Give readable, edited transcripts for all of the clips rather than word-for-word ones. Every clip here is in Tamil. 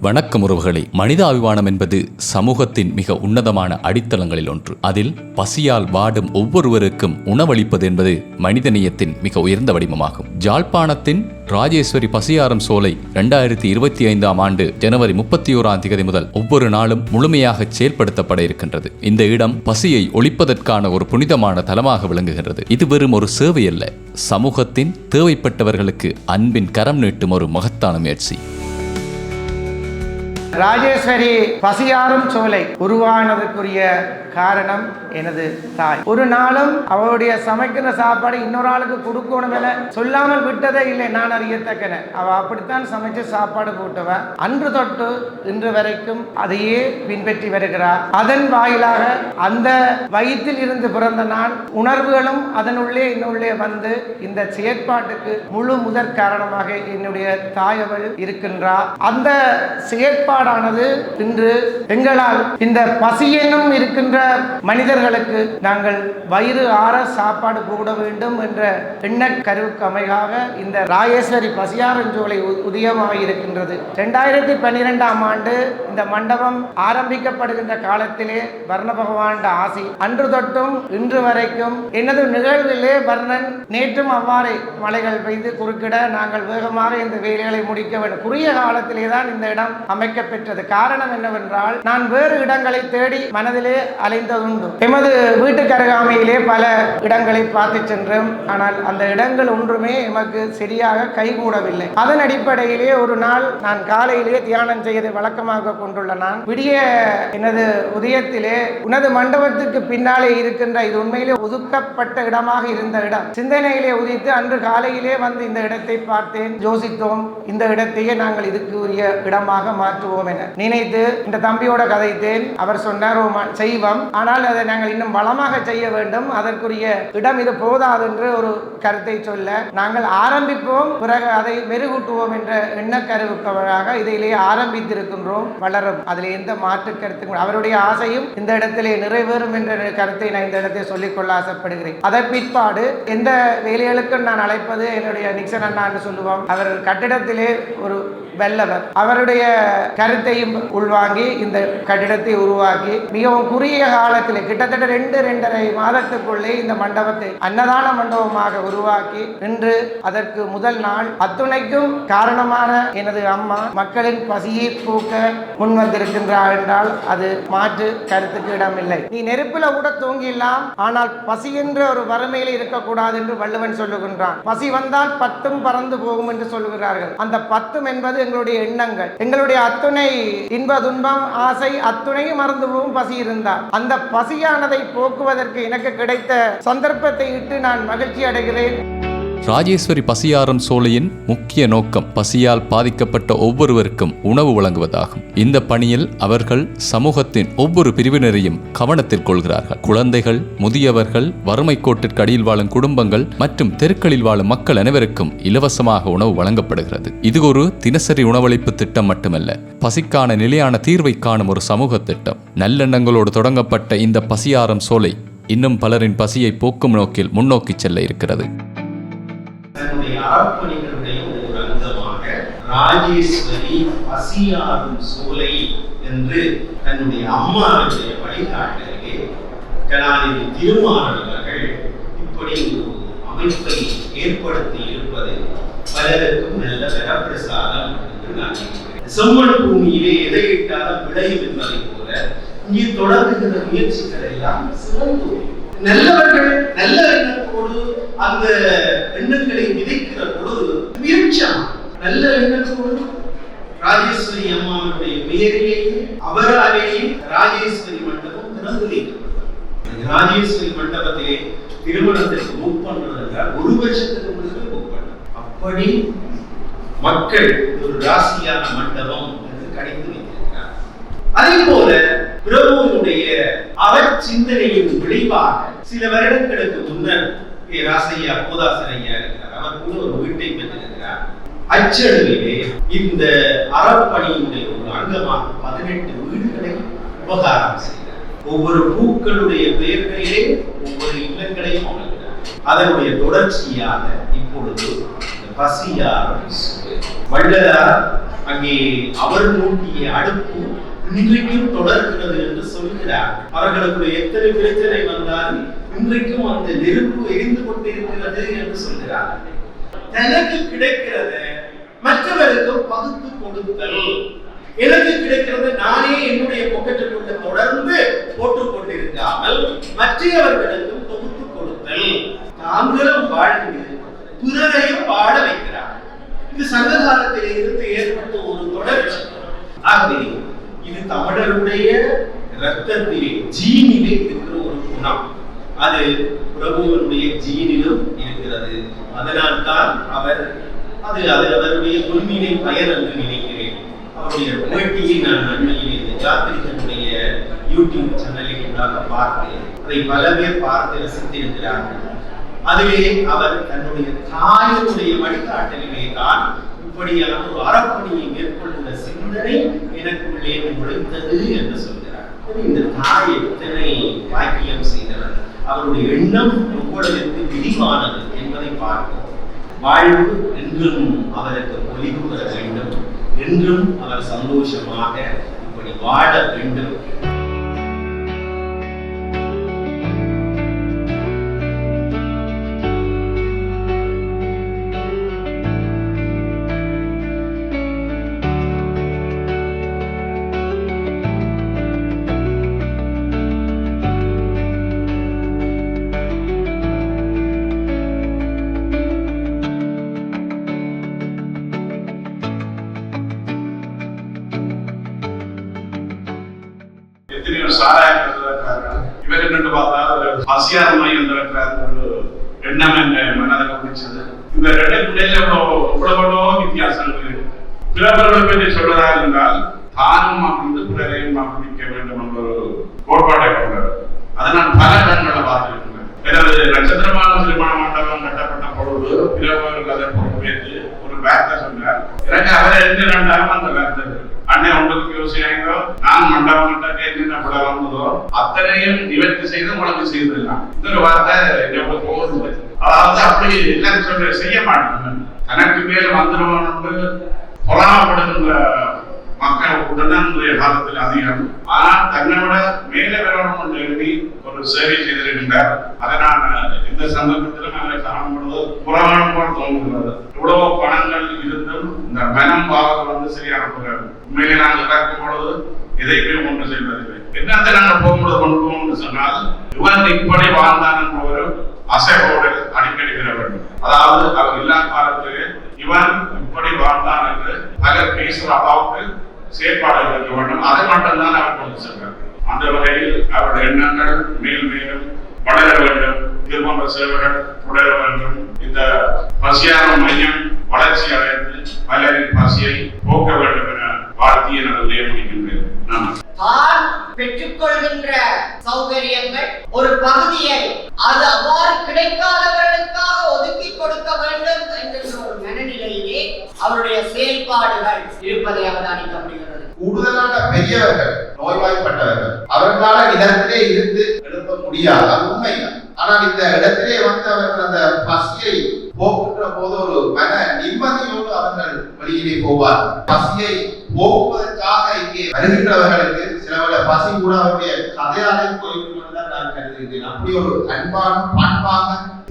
வணக்கம் உறவுகளே. மனிதாபிமானம் என்பது சமூகத்தின் மிக உன்னதமான அடித்தளங்களில் ஒன்று. அதில் பசியால் வாடும் ஒவ்வொருவருக்கும் உணவளிப்பது என்பது மனிதநேயத்தின் மிக உயர்ந்த வடிவமாகும். ஜாழ்ப்பாணத்தின் ராஜேஸ்வரி பசியாறும் சோலை 2025ஆம் ஆண்டு ஜனவரி 31 முதல் ஒவ்வொரு நாளும் முழுமையாக செயல்படுத்தப்பட இருக்கின்றது. இந்த இடம் பசியை ஒழிப்பதற்கான ஒரு புனிதமான தலமாக விளங்குகின்றது. இது வெறும் ஒரு சேவை அல்ல, சமூகத்தின் தேவைப்பட்டவர்களுக்கு அன்பின் கரம் நீட்டும் ஒரு மகத்தான முயற்சி. ராஜேஸ்வரி பசியாறும் சோலை உருவானதற்குரிய காரணம் எனது தாய். ஒரு நாளும் அவளுடைய சமைக்கிற சாப்பாடு இன்னொரு ஆளுக்கு கொடுக்கணும் என சொல்லாமல் விட்டதே இல்லை. நான் அறியத்தக்கன அவள் அப்படித்தான் சமைச்சு சாப்பாடு போட்டவ. அன்று தொட்டு இன்று வரைக்கும் அதையே பின்பற்றி வருகிறார். அதன் வாயிலாக அந்த வயிற்றில் இருந்து பிறந்த நான் உணர்வுகளும் அதனுள்ளே இன்னுள்ளே வந்து இந்த செயற்பாட்டுக்கு முழு முதற் காரணமாக என்னுடைய தாய் அவள் இருக்கின்றார். அந்த செயற்பாடானது இன்று எங்களால் இந்த பசி என்னும் இருக்கின்ற மனிதர்களுக்கு நாங்கள் வயிறு ஆற சாப்பாடு போட வேண்டும் என்ற எண்ண கருவுக்கு அமையாக இந்த ராஜேஸ்வரி பசியாரஞ்சோலை உதயமாக இருக்கின்றது. 2012ஆம் ஆண்டு இந்த மண்டபம் ஆரம்பிக்கப்படுகின்ற காலத்திலே வர்ண பகவான் ஆசி அன்று தொட்டும் இன்று வரைக்கும் எனது நிகழ்விலே வர்ணன் நேற்றும் அவ்வாறே மலைகள் பெய்து குறுக்கிட நாங்கள் வேகமாக இந்த வேலைகளை முடிக்க வேண்டும். குறுகிய காலத்திலே தான் இந்த இடம் அமைக்கப்பெற்றது. காரணம் என்னவென்றால் நான் வேறு இடங்களை தேடி மனதிலே அலைந்ததுண்டு. எமது வீட்டுக்கு அருகாமையிலே பல இடங்களை பார்த்து சென்றோம். ஆனால் அந்த இடங்கள் ஒன்றுமே எமக்கு சரியாக கைகூடவில்லை. அதன் அடிப்படையிலே ஒரு நாள் நான் காலையிலே தியானம் செய்வதை வழக்கமாக கொண்டுள்ள நான் விடிய எனது உதயத்திலே உனது மண்டபத்துக்கு பின்னாலே இருக்கின்ற இது உண்மையிலே ஒதுக்கப்பட்ட இடமாக இருந்த இடம் சிந்தனையிலே உதித்து அன்று காலையிலே வந்து இந்த இடத்தை பார்த்தேன், யோசித்தோம். இந்த இடத்தையே நாங்கள் இதுக்கு உரிய இடமாக மாற்றுவோம் என நினைத்து இந்த தம்பியோட கதைத்தேன். அவர் சொன்னார் செய்வோம், ஆனால் அதை நாங்கள் இன்னும் வளமாக செய்ய வேண்டும், அதற்குரிய இடம் இது போதாது என்று ஒரு கருத்தை சொல்ல நாங்கள் ஆரம்பிப்போம், பிறகு அதை மெருகூட்டுவோம் என்ற எண்ண கருவுக்காக இதிலேயே ஆரம்பித்திருக்கின்றோம். வளரும், அதில் எந்த மாற்று கருத்து அவருடைய ஆசையும் இந்த இடத்திலே நிறைவேறும் என்ற கருத்தை நான் இந்த இடத்தை சொல்லிக்கொள்ள ஆசைப்படுகிறேன். அதன் பிற்பாடு எந்த வேலைகளுக்கும் நான் அழைப்பது என்னுடைய நிக்சன் அண்ணா என்று சொல்லுவோம். அவர் கட்டிடத்திலே ஒரு வல்லவர். அவருடைய கருத்தையும் உள்வாங்கி இந்த கட்டிடத்தை உருவாக்கி மிகவும் குறுகிய காலத்தில் கிட்டத்தட்ட 2-2.5 மாதத்துக்குள்ளே இந்த மண்டபத்தை அன்னதான மண்டபமாக உருவாக்கி இன்று அதற்கு முதல் நாள் அத்துணைக்கும் காரணமான எனது அம்மா மக்களின் பசியை போக்க முன் வந்திருக்கின்றார் என்றால் அது மாற்று கருத்துக்கு இடமில்லை. நீ நெருப்பில கூட தூங்கிடலாம், ஆனால் பசி என்ற ஒரு வறுமையில் இருக்கக்கூடாது என்று வள்ளுவன் சொல்லுகின்றான். பசி வந்தால் 10ம் பறந்து போகும் என்று சொல்லுகிறார்கள். அந்த 10ம் என்பது எங்களுடைய எண்ணங்கள், எங்களுடைய அத்துணை இன்ப துன்பம் ஆசை அத்துணையும் மறந்து போகும் பசி இருந்தால் அந்த பசியானதை போக்குவதற்கு எனக்கு கிடைத்த சந்தர்ப்பத்தை இட்டு நான் மகிழ்ச்சி அடைகிறேன். ராஜேஸ்வரி பசியாறும் சோலையின் முக்கிய நோக்கம் பசியால் பாதிக்கப்பட்ட ஒவ்வொருவருக்கும் உணவு வழங்குவதாகும். இந்த பணியில் அவர்கள் சமூகத்தின் ஒவ்வொரு பிரிவினரையும் கவனத்தில் கொள்கிறார்கள். குழந்தைகள், முதியவர்கள், வறுமை கோட்டிற்கு அடியில் வாழும் குடும்பங்கள் மற்றும் தெருக்களில் வாழும் மக்கள் அனைவருக்கும் இலவசமாக உணவு வழங்கப்படுகிறது. இது ஒரு தினசரி உணவளிப்பு திட்டம் மட்டுமல்ல, பசிக்கான நிலையான தீர்வை காணும் ஒரு சமூக திட்டம். நல்லெண்ணங்களோடு தொடங்கப்பட்ட இந்த பசியாறும் சோலை இன்னும் பலரின் பசியை போக்கும் நோக்கில் முன்னோக்கி செல்ல இருக்கிறது. தன்னுடைய அறப்பணிகளுடைய ஒரு அங்கமாக ராஜேஸ்வரி பசியாறும் சோலை என்று தன்னுடைய அம்மாவுடைய வழிகாட்டலே கலாநிதி திருமாவளவர்கள் இப்படி ஒரு அமைப்பை ஏற்படுத்தி இருப்பது பலருக்கும் நல்ல வரப்பிரசாதம் என்று நான் நினைக்கிறேன். செம்மண் பூமியிலே எதையிட்டாலும் விளையும் என்பதை போல இங்கே தொடங்குகிற முயற்சிகள் எல்லாம் சிறந்து நல்லவர்கள் நல்ல எண்ணத்தோடு அந்த எண்ணங்களை விதைக்கிற பொழுது முயற்சியாக நல்ல எண்ணத்தோடு ராஜேஸ்வரி அம்மாவுடைய பெயரிலேயே அவராலேயே ராஜேஸ்வரி மண்டபம் திறந்து வைக்கப்பட்டது. ராஜேஸ்வரி மண்டபத்திலே திருமணத்திற்கு புக் பண்றதுக்காக 1 வருஷத்துக்கு முன்பே புக் பண்ண அப்படி மக்கள் ஒரு ராசியான மண்டபம் என்று கணித்து வைத்திருக்கிறார். அதே போல பிரபுவினுடைய சிந்தனையின் விளைவாக சில வருடங்களுக்கு முன்னர் ராசையா கோதாசரையா இருக்கிறார். அவர் கூட ஒரு வீட்டை பெற்றிருக்கிறார். அச்சடுவிலே இந்த அறப்பணியினுடைய ஒரு அங்கமாக 18 வீடுகளை உபகாரம் செய்தார். ஒவ்வொரு பூக்களுடைய பெயர்களிலே ஒவ்வொரு இல்லங்களையும் அமைக்கிறார். அதனுடைய தொடர்ச்சியாக இப்பொழுது பசியாறும் வள்ளலார் அங்கே அவர் மூட்டிய அடுப்பு இன்றைக்கும் தொடர்கிறது என்று சொல்கிறார். அவர்களுக்கு எத்தனை பிரச்சனை வந்தாலும் இன்றைக்கும் அந்த நெருப்பு எரிந்து கொண்டிருக்கிறது என்று சொல்கிறார். எனக்கு கிடைக்கிறது மற்றவருக்கும் பகுத்து கொடுத்தல், எனக்கு கிடைக்கிறது நானே என்னுடைய பொக்கெட்டுக்குள்ள தொடர்ந்து போட்டுக் கொண்டிருக்காமல் மற்றவர்களுக்கும் தொகுத்து கொடுத்தல், தாங்களும் வாழ்ந்து பிறரையும் வாழ வைக்கிறார். இது சங்க காலத்திலே இருந்து ஏற்பட்ட ஒரு தொடர்ச்சி. ஆகவே இது தமிழருடைய இரத்தத்திலே ஜீனிலே இருக்கிற ஒரு குணம். அது பிரபுவனுடைய ஜீனிலும் இருக்கிறது. அதனால் தான் அவர் அவருடைய உண்மையை பயன் என்று நினைக்கிறேன். அவருடைய பேட்டியை நான் நன்மையிலே ஜாத்திரிகளுடைய யூடியூப் சேனலில் உண்டாக பார்த்தேன். அதை பல பேர் பார்த்து ரசித்திருக்கிறார்கள். அதிலே அவர் தன்னுடைய தாயினுடைய வழிகாட்டலிலே தான் இப்படியான ஒரு அறப்பணியை மேற்கொள்ளுகிற சிந்தனை எனக்குள்ளே நுழைத்தது என்று சொல்கிறார். இந்த தாய் எத்தனை வாக்கியம் செய்தவர், அவருடைய எண்ணம் எவ்வளவு விரிவானது என்பதை பார்ப்போம். வாழ்வு என்றும் அவருக்கு ஒளிவு பெற வேண்டும், என்றும் அவர் சந்தோஷமாக இப்படி வாழ வேண்டும். இவர் என்னென்று பார்த்தா பசியார் மையம் ஒரு எண்ணம் என் மனதை கவனிச்சது. இந்த ரெண்டுக்குள்ளே எவ்வளவோ வித்தியாசங்கள் இருக்கு. பிறவர்களை பற்றி சொல்வதா இருந்தால் தானும் மகிழ்ந்து பிறரையும் மகிழ்விக்க வேண்டும் என்ற ஒரு கோட்பாட்டை கொண்டவர். அதை நான் பல இடங்களில் பார்த்திருக்கிறேன். எனது நட்சத்திரமான திருமண மண்டபம் கட்டப்பட்ட பொழுது பிறவர்கள் அதை பொறுப்பேற்று ஒரு வார்த்தை சொன்னார். எனக்கு அவரை எந்த ரெண்டாலும் அந்த வார்த்தை அண்ணன் உங்களுக்கு யோசியாங்க, நான் மண்டபம் கட்ட என்ன பட வந்ததோ அத்தனையும் நிவர்த்தி செய்து உனக்கு செய்திடலாம். இந்த ஒரு வார்த்தை எனக்கு போகுது. அதாவது அப்படி எல்லாரும் சொல்ற செய்ய மாட்டேங்க. தனக்கு மேல் வந்துடுவோம் பொறாமப்படுகின்ற மக்கள் உடனே காலத்தில் அதிகம். ஆனால் தன்னை விட மேலே வரணும் என்று எழுதி ஒரு சேவை செய்திருக்கின்றார். அதை நான் இந்த சந்தர்ப்பத்திலும் அவரை காணப்படுவது புறமானம் போல் தோன்றுகிறது. இவ்வளவு பணங்கள் இருந்தும் இந்த மனம் பாவத்தை சரியான போகிறார். உண்மையிலே நாங்கள் இறக்கும் பொழுது எதையுமே ஒன்று செய்வதில்லை. என்னத்தை நாங்கள் போகும்போது கொண்டு போகணும்னு சொன்னால் இவன் இப்படி வாழ்ந்தான் என்ற ஒரு அசைவோடு அடிக்கடி பெற வேண்டும். அதாவது அவர் எல்லா காலத்திலே இவன் இப்படி வாழ்ந்தான் என்று பலர் பேசுகிற அளவுக்கு செயற்பாடு இருக்க வேண்டும். அதை மட்டும்தான் அவர் கொண்டு சென்றார். அந்த வகையில் அவருடைய எண்ணங்கள் மேல் மேலும் வளர வேண்டும். திருமண சேவைகள் தொடர வேண்டும். இந்த பசியான மையம் வளர்ச்சி அடைந்து பலரின் பசியை போக்க வேண்டும் என வாழ்த்தி எனது உரையை முடிக்கின்றேன். தான் பெற்றுக்கொள்கின்ற சௌகரியங்கள் ஒரு பகுதியை அது அவ்வாறு கிடைக்காதவர்களுக்காக ஒதுக்கி கொடுக்க வேண்டும் என்கின்ற ஒரு மனநிலையிலே அவருடைய செயல்பாடுகள் இருப்பதை அவதானிக்க முடிகிறது. கூடுதலான பெரியவர்கள், நோய்வாய்ப்பட்டவர்கள் அவர்களால இடத்திலே இருந்து எழுப்ப முடியாது, அது உண்மைதான். ஆனால் இந்த இடத்திலே வந்து அவர்கள் அந்த பசியை போக்குகின்ற போது ஒரு மன நிம்மதியோடு அவர்கள் வெளியிலே போவார். பசியை போக்குவதற்காக இங்கே வருகின்றவர்களுக்கு சிலவர பசி கூட அவருடைய கதையாலே போய்விடும் தான் நான் கருதுகிறேன். அப்படி ஒரு அன்பான பண்பாக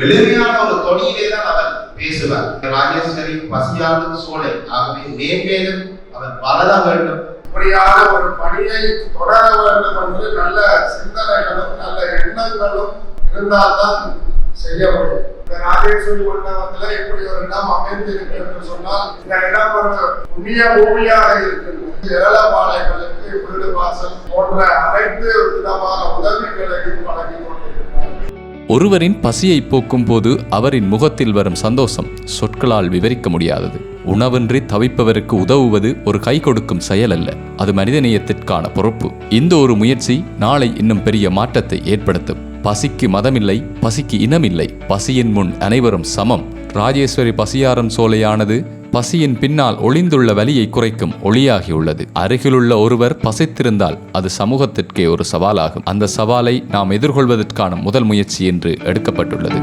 எளிமையான ஒரு தொனியிலே தான் அவர் பேசுவார். ராஜேஸ்வரி பசியாலும் சோலை, ஆகவே மேம்பேலும் அவர் வளர வேண்டும். இப்படியான ஒரு பணியை தொடர வேண்டும் என்று நல்ல சிந்தனைகளும் நல்ல எண்ணங்களும் இருந்தால்தான் செய்ய முடியும். இந்த ராஜேஸ்வரி மண்டபத்தில் இப்படி ஒரு இடம் அமைந்திருக்கு என்று சொன்னால் இந்த இடம் ஒரு புண்ணிய பூமியாக இருக்கின்றது. ஏழப்பாளைகளுக்கு வீடு வாசல் போன்ற அனைத்து விதமான உதவிகளையும் வழங்கி கொண்டிருக்கிறார். ஒருவரின் பசியை போக்கும் போது அவரின் முகத்தில் வரும் சந்தோஷம் சொற்களால் விவரிக்க முடியாதது. உணவின்றி தவிப்பவருக்கு உதவுவது ஒரு கை கொடுக்கும் செயல் அல்ல, அது மனிதநேயத்திற்கான பொறுப்பு. இந்த ஒரு முயற்சி நாளை இன்னும் பெரிய மாற்றத்தை ஏற்படுத்தும். பசிக்கு மதமில்லை, பசிக்கு இனமில்லை, பசியின் முன் அனைவரும் சமம். ராஜேஸ்வரி பசியாரம் சோலையானது பசியின் பின்னால் ஒளிந்துள்ள வலியை குறைக்கும் ஒளியாகியுள்ளது. அருகிலுள்ள ஒருவர் பசித்திருந்தால் அது சமூகத்திற்கே ஒரு சவாலாகும். அந்த சவாலை நாம் எதிர்கொள்வதற்கான முதல் முயற்சி என்று எடுக்கப்பட்டுள்ளது.